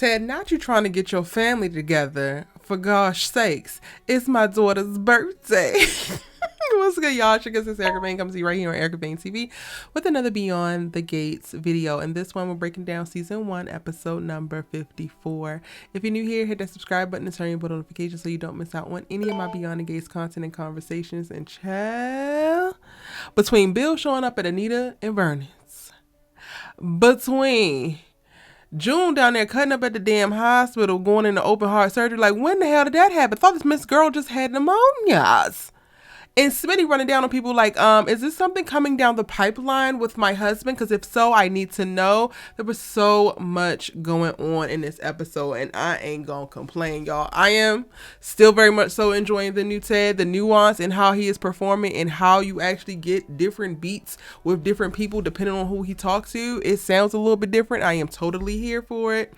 Ted, not you trying to get your family together. For gosh sakes, it's my daughter's birthday. What's good, y'all? It's Erica Vane comes to you right here on Erica Vane TV with another Beyond the Gates video. And this one, we're breaking down season 1, episode number 54. If you're new here, hit that subscribe button and turn your bell notifications so you don't miss out on any of my Beyond the Gates content and conversations. And chill. Between Bill showing up at Anita and Vernon's, between June down there cutting up at the damn hospital, going into open heart surgery. Like, when the hell did that happen? I thought this Miss Girl just had pneumonias. And Smitty running down on people like, is this something coming down the pipeline with my husband? Because if so, I need to know. There was so much going on in this episode, and I ain't gonna complain, y'all. I am still very much so enjoying the new Ted, the nuance in how he is performing and how you actually get different beats with different people depending on who he talks to. It sounds a little bit different. I am totally here for it.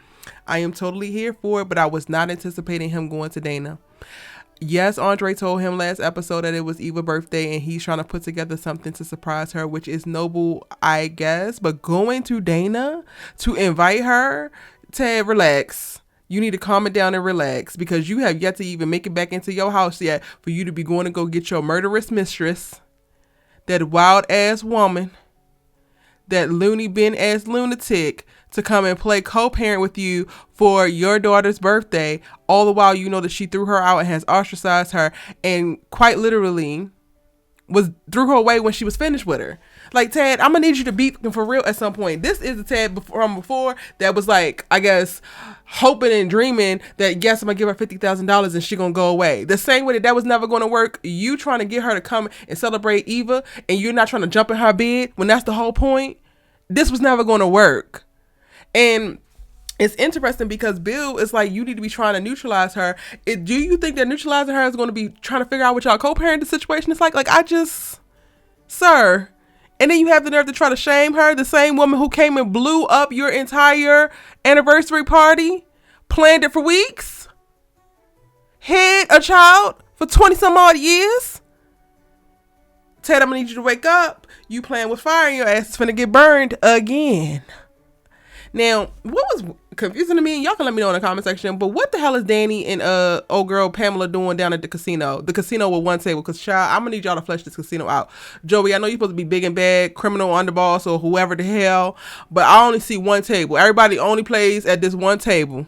But I was not anticipating him going to Dana. Yes, Andre told him last episode that it was Eva's birthday and he's trying to put together something to surprise her, which is noble, I guess. But going to Dana to invite her, Ted, relax. You need to calm it down and relax, because you have yet to even make it back into your house yet for you to be going to go get your murderous mistress, that wild ass woman, that loony bin ass lunatic, to come and play co-parent with you for your daughter's birthday, all the while you know that she threw her out and has ostracized her and quite literally threw her away when she was finished with her. Like, Ted, I'm gonna need you to be for real at some point. This is the Ted from before that was like, I guess, hoping and dreaming that, yes, I'm gonna give her $50,000 and she gonna go away. The same way that was never gonna work. You trying to get her to come and celebrate Eva and you're not trying to jump in her bed when that's the whole point. This was never gonna work. And it's interesting because Bill is like, you need to be trying to neutralize her. Do you think that neutralizing her is going to be trying to figure out what y'all co-parent the situation is like? Like, sir. And then you have the nerve to try to shame her, the same woman who came and blew up your entire anniversary party, planned it for weeks, hid a child for 20 some odd years. Ted, I'm going to need you to wake up. You playing with fire and your ass is finna get burned again. Now, what was confusing to me, y'all can let me know in the comment section, but what the hell is Dani and old girl Pamela doing down at the casino? The casino with one table, because child, I'm gonna need y'all to flesh this casino out. Joey, I know you're supposed to be big and bad, criminal underboss or whoever the hell, but I only see one table. Everybody only plays at this one table.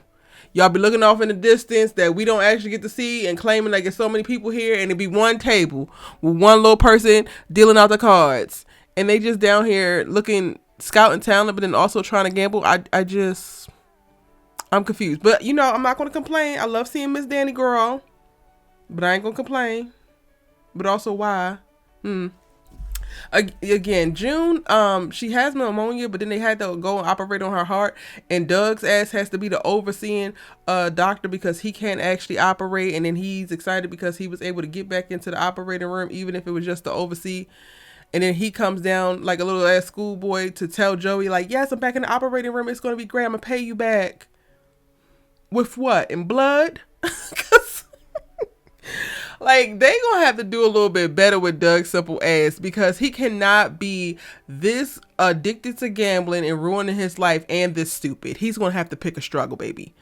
Y'all be looking off in the distance that we don't actually get to see and claiming like there's so many people here, and it be one table with one little person dealing out the cards. And they just down here looking, scouting talent, but then also trying to gamble. I'm confused. But, you know, I'm not going to complain. I love seeing Miss Dani girl, but I ain't going to complain. But also, why? Again, June, she has pneumonia, but then they had to go and operate on her heart, and Doug's ass has to be the overseeing doctor because he can't actually operate, and then he's excited because he was able to get back into the operating room, even if it was just to oversee. And then he comes down like a little ass schoolboy to tell Joey, like, yes, I'm back in the operating room. It's going to be great. I'm going to pay you back. With what? In blood? Like, they going to have to do a little bit better with Doug's simple ass, because he cannot be this addicted to gambling and ruining his life and this stupid. He's going to have to pick a struggle, baby.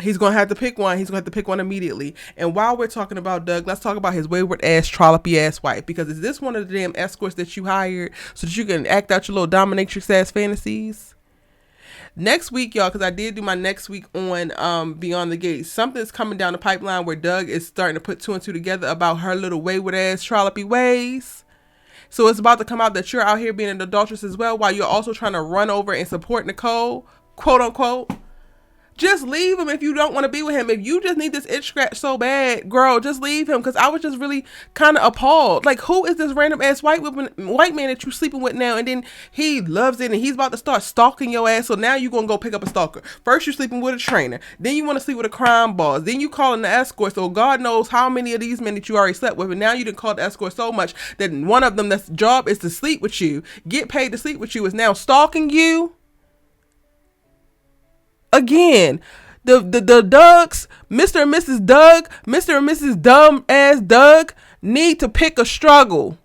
He's going to have to pick one. He's going to have to pick one immediately. And while we're talking about Doug, let's talk about his wayward ass, trollopy ass wife. Because is this one of the damn escorts that you hired so that you can act out your little dominatrix ass fantasies? Next week, y'all, because I did do my next week on Beyond the Gates, something's coming down the pipeline where Doug is starting to put 2 and 2 together about her little wayward ass, trollopy ways. So it's about to come out that you're out here being an adulteress as well, while you're also trying to run over and support Nicole, quote unquote. Just leave him if you don't want to be with him. If you just need this itch scratch so bad, girl, just leave him. Because I was just really kind of appalled. Like, who is this random ass white man that you sleeping with now? And then he loves it and he's about to start stalking your ass. So now you're going to go pick up a stalker. First you're sleeping with a trainer. Then you want to sleep with a crime boss. Then you calling the escort. So God knows how many of these men that you already slept with. And now you done called the escort so much that one of them that's job is to sleep with you, get paid to sleep with you, is now stalking you. Again, the Dougs, Mr. and Mrs. Doug, Mr. and Mrs. Dumb ass Doug need to pick a struggle.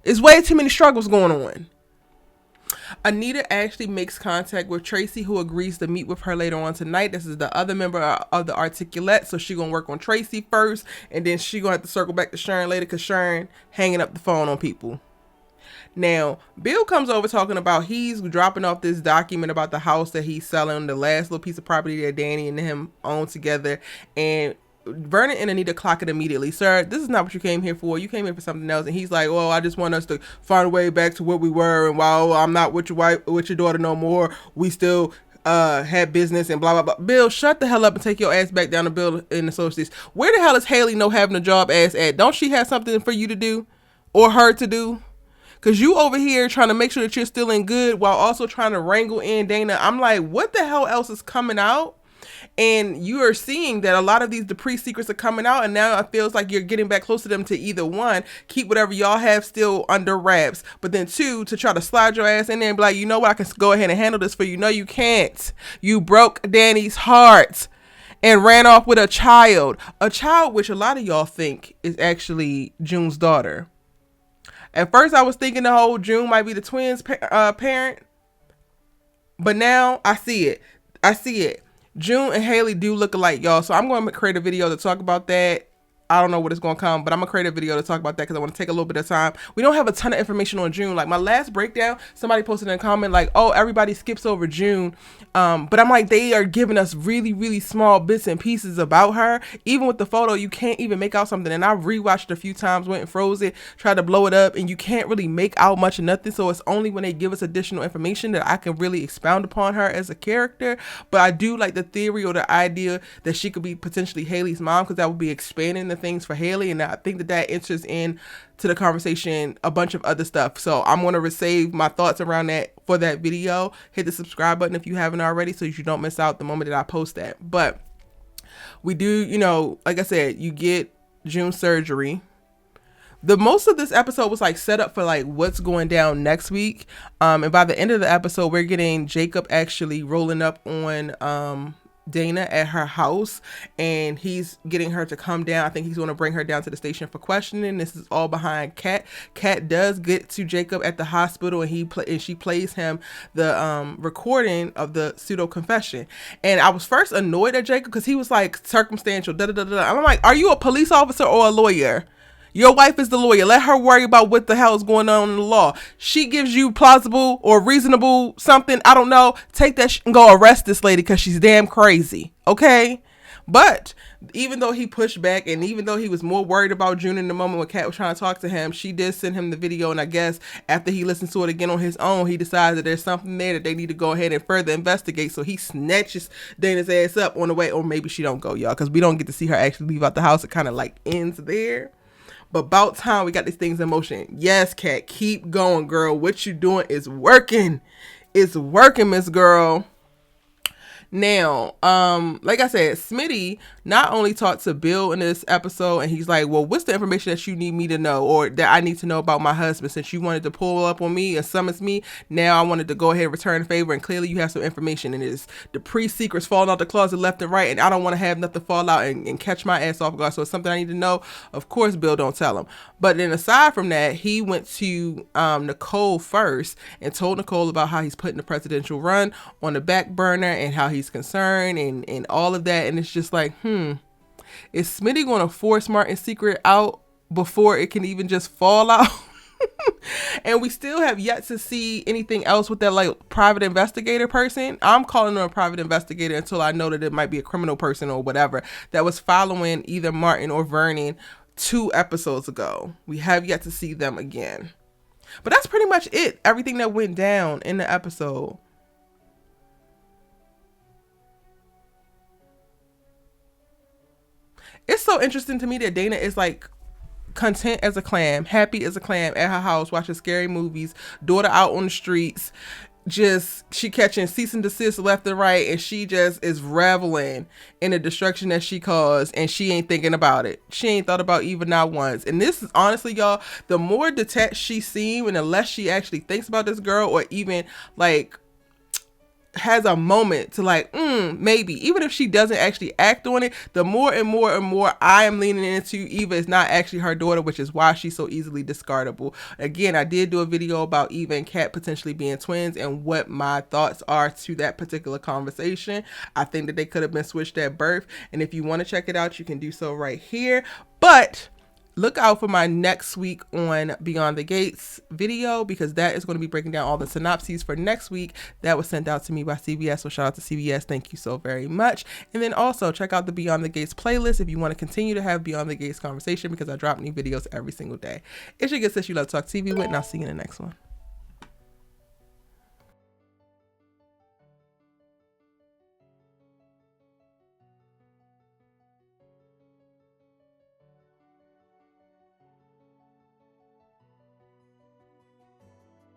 There's way too many struggles going on. Anita actually makes contact with Tracy, who agrees to meet with her later on tonight. This is the other member of the Articulate, so she gonna work on Tracy first, and then she gonna have to circle back to Sharon later, because Sharon hanging up the phone on people. Now, Bill comes over talking about he's dropping off this document about the house that he's selling, the last little piece of property that Dani and him own together, and Vernon and Anita clock it immediately. Sir, this is not what you came here for. You came here for something else. And he's like, well, I just want us to find a way back to where we were. And while I'm not with your wife, with your daughter no more, we still had business and blah, blah, blah. Bill, shut the hell up and take your ass back down to Bill and Associates. Where the hell is Haley know having a job ass at? Don't she have something for you to do or her to do? Because you over here trying to make sure that you're still in good while also trying to wrangle in Dana. I'm like, what the hell else is coming out? And you are seeing that a lot of these Dupree secrets are coming out, and now it feels like you're getting back close to them to either one, keep whatever y'all have still under wraps, but then two, to try to slide your ass in there and be like, you know what, I can go ahead and handle this for you. No, you can't. You broke Dani's heart and ran off with a child which a lot of y'all think is actually June's daughter. At first, I was thinking the whole June might be the twins' parent, but now I see it. June and Haley do look alike, y'all. So I'm going to create a video to talk about that. I don't know what it's going to come, but I'm going to create a video to talk about that because I want to take a little bit of time. We don't have a ton of information on June. Like my last breakdown, somebody posted in a comment like, oh, everybody skips over June. But I'm like, they are giving us really, really small bits and pieces about her. Even with the photo, you can't even make out something. And I rewatched a few times, went and froze it, tried to blow it up, and you can't really make out much of nothing. So it's only when they give us additional information that I can really expound upon her as a character. But I do like the theory or the idea that she could be potentially Haley's mom, because that would be expanding the things for Haley, and I think that enters in to the conversation a bunch of other stuff. So I'm going to save my thoughts around that for that video. Hit the subscribe button if you haven't already, so you don't miss out the moment that I post that. But we do, you know, like I said, you get June's surgery. The most of this episode was like set up for like what's going down next week, and by the end of the episode we're getting Jacob actually rolling up on Dana at her house, and he's getting her to come down. I think he's going to bring her down to the station for questioning. This is all behind Kat. Kat does get to Jacob at the hospital, and she plays him the recording of the pseudo confession. And I was first annoyed at Jacob because he was like circumstantial. I'm like, are you a police officer or a lawyer? Your wife is the lawyer. Let her worry about what the hell is going on in the law. She gives you plausible or reasonable something, I don't know. Take that and go arrest this lady because she's damn crazy. Okay? But even though he pushed back, and even though he was more worried about June in the moment when Kat was trying to talk to him, she did send him the video. And I guess after he listens to it again on his own, he decides that there's something there that they need to go ahead and further investigate. So he snatches Dana's ass up on the way. Or maybe she don't go, y'all, because we don't get to see her actually leave out the house. It kind of like ends there. But about time we got these things in motion. Yes, Kat, keep going, girl. What you doing is working. It's working, Miss Girl. Now, like I said, Smitty not only talked to Bill in this episode, and he's like, well, what's the information that you need me to know, or that I need to know about my husband? Since you wanted to pull up on me and summons me, now I wanted to go ahead and return the favor, and clearly you have some information, and it's the pre-secrets falling out the closet left and right, and I don't want to have nothing fall out and catch my ass off guard. So it's something I need to know. Of course, Bill don't tell him. But then aside from that, he went to Nicole first and told Nicole about how he's putting the presidential run on the back burner and how he's concerned and all of that. And it's just like, is Smitty going to force Martin's secret out before it can even just fall out? And we still have yet to see anything else with that like private investigator person. I'm calling him a private investigator until I know that it might be a criminal person or whatever that was following either Martin or Vernon 2 episodes ago. We have yet to see them again. But that's pretty much it. Everything that went down in the episode. It's so interesting to me that Dana is like content as a clam, happy as a clam at her house, watching scary movies, daughter out on the streets. Just, she catching cease and desist left and right, and she just is reveling in the destruction that she caused, and she ain't thinking about it. She ain't thought about even not once. And this is honestly, y'all, the more detached she seems, and the less she actually thinks about this girl, or even like has a moment to like, maybe, even if she doesn't actually act on it, the more and more and more I am leaning into Eva is not actually her daughter, which is why she's so easily discardable. Again, I did do a video about Eva and Kat potentially being twins and what my thoughts are to that particular conversation. I think that they could have been switched at birth, and if you want to check it out, you can do so right here. But look out for my next week on Beyond the Gates video, because that is going to be breaking down all the synopses for next week. That was sent out to me by CBS, so shout out to CBS. Thank you so very much. And then also check out the Beyond the Gates playlist if you want to continue to have Beyond the Gates conversation, because I drop new videos every single day. It's your good sis you love to talk TV with, and I'll see you in the next one.